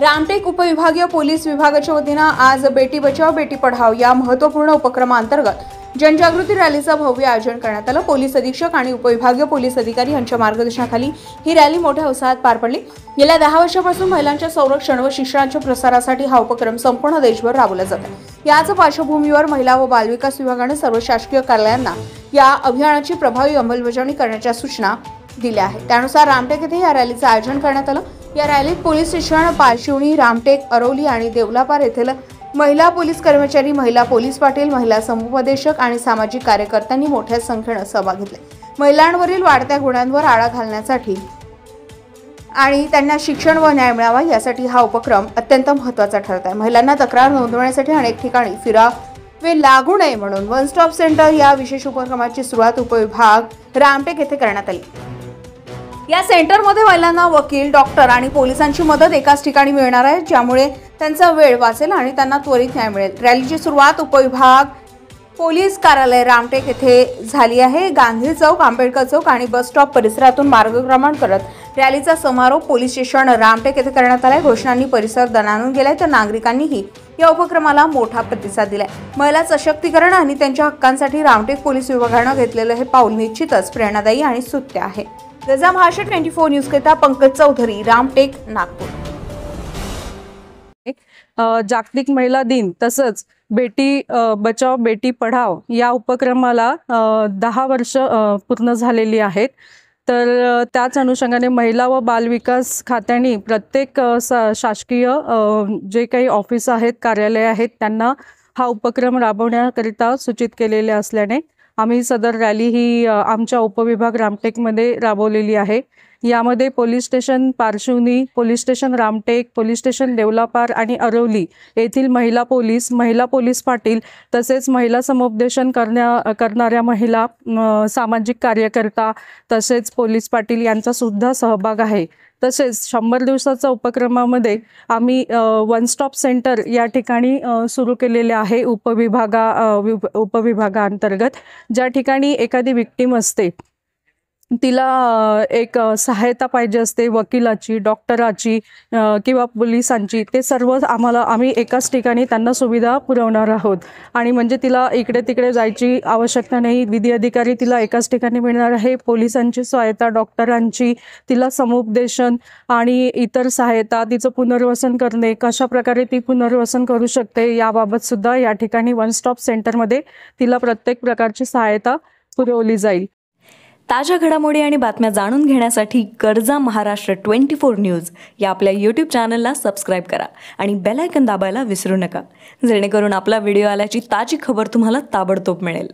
रामटेक उपविभागीय पोलीस विभागाच्या वतीने आज बेटी बचाओ बेटी पढाओ या महत्त्वपूर्ण उपक्रमांतर्गत जनजागृती रॅलीचं भव्य आयोजन करण्यात आलं। पोलीस अधीक्षक आणि उपविभागीय पोलीस अधिकारी यांच्या मार्गदर्शनाखाली ही रॅली मोठ्या उत्साहात पार पडली। गेल्या 10 वर्षांपासून महिलांच्या संरक्षण व शिक्षणाच्या प्रसारासाठी हा उपक्रम संपूर्ण देशभर राबवला जात आहे। याच पार्श्वभूमीवर महिला व बालविकास विभागाने सर्व शासकीय कार्यालयांना या अभियानाची प्रभावी अंमलबजावणी करण्याच्या सूचना दिल्या आहेत। त्यानुसार रामटेक येथे या रॅलीचं आयोजन करण्यात आलं। या रॅलीत पोलीस स्टेशन पारशिवनी, रामटेक, अरोली आणि देवलापार येथील महिला पोलीस कर्मचारी, महिला पोलीस पाटील, महिला समुपदेशक आणि सामाजिक कार्यकर्त्यांनी मोठ्या संख्येने सहभाग घेतला। महिलांवरील वाढत्या गुन्ह्यांवर आळा घालण्यासाठी आणि त्यांना शिक्षण व न्याय मिळावा यासाठी हा उपक्रम अत्यंत महत्त्वाचा ठरत आहे। महिलांना तक्रार नोंदवण्यासाठी अनेक ठिकाणी फिरावे लागू नये म्हणून वन स्टॉप सेंटर या विशेष उपक्रमाची सुरुवात उपविभाग रामटेक येथे करण्यात आली। या सेंटरमध्ये महिलांना वकील, डॉक्टर आणि पोलिसांची मदत एकाच ठिकाणी मिळणार आहे, ज्यामुळे त्यांचा वेळ वाचेल आणि त्यांना त्वरित न्याय मिळेल। रॅलीची सुरुवात उपविभाग पोलीस कार्यालय रामटेक येथे झाली आहे। गांधी चौक, आंबेडकर चौक आणि बस स्टॉप परिसरातून मार्गक्रमण करत रॅलीचा समारोप पोलीस स्टेशन रामटेक येथे करण्यात आला। घोषणांनी परिसर दणाणून गेलाय तर नागरिकांनीही या उपक्रमाला मोठा प्रतिसाद दिलाय। महिला सशक्तीकरण आणि त्यांच्या हक्कांसाठी रामटेक पोलीस विभागाने घेतलेले हे पाऊल निश्चितच प्रेरणादायी आणि स्तुत्य आहे। गजा महाराष्ट्र 24 न्यूज करता पंकज चौधरी, रामटेक, नागपूर। जागतिक महिला दिन तसंच बेटी बचाओ बेटी पढाओ या उपक्रमाला 10 वर्ष पूर्ण झालेली आहेत। तर त्याच अनुषंगाने महिला व बालविकास खात्याने प्रत्येक शासकीय जे काही ऑफिस आहेत, कार्यालय आहेत, त्यांना हा उपक्रम राबवण्याकरिता सूचित केलेले असल्याने आम्ही सदर रॅली ही आमच्या उपविभाग रामटेकमध्ये राबवलेली आहे। यामध्ये police station Parshivni, police station Ramtek, police station Deolapar आणि अरोली येथील महिला पोलीस पाटील तसेच महिला समुपदेशन करणाऱ्या महिला, सामाजिक कार्यकर्ता तसेच पोलीस पाटील यांचा सुद्धा सहभाग आहे। तसेच 100 दिवसाच्या उपक्रमामध्ये आम्ही वन स्टॉप सेंटर या ठिकाणी सुरू केलेले आहे उपविभागांतर्गत, ज्या ठिकाणी एखादी विक्टीम असते, तिला एक सहायता पाहिजे असते, वकिलाची, डॉक्टराची किंवा पोलिसांची, ते सर्व आम्ही एकाच ठिकाणी त्यांना सुविधा पुरवणार आहोत। आणि म्हणजे तिला इकडे तिकडे जायची आवश्यकता नाही, विधी अधिकारी तिला एकाच ठिकाणी मिळणार आहे। पोलिसांची सहायता, डॉक्टरांची, तिला समुपदेशन आणि इतर सहायता, तिचं पुनर्वसन करणे, कशा प्रकारे ती पुनर्वसन करू शकते याबाबत सुद्धा या ठिकाणी वन स्टॉप सेंटरमध्ये तिला प्रत्येक प्रकारची सहायता पुरवली जाईल। ताज्या घडामोडी आणि बातम्या जाणून घेण्यासाठी गरजा महाराष्ट्र 24 न्यूज या आपल्या YouTube चॅनलला सबस्क्राईब करा आणि बेल आयकॉन दाबायला विसरू नका, जेणेकरून आपला व्हिडिओ आल्याची ताजी खबर तुम्हाला ताबडतोब मिळेल।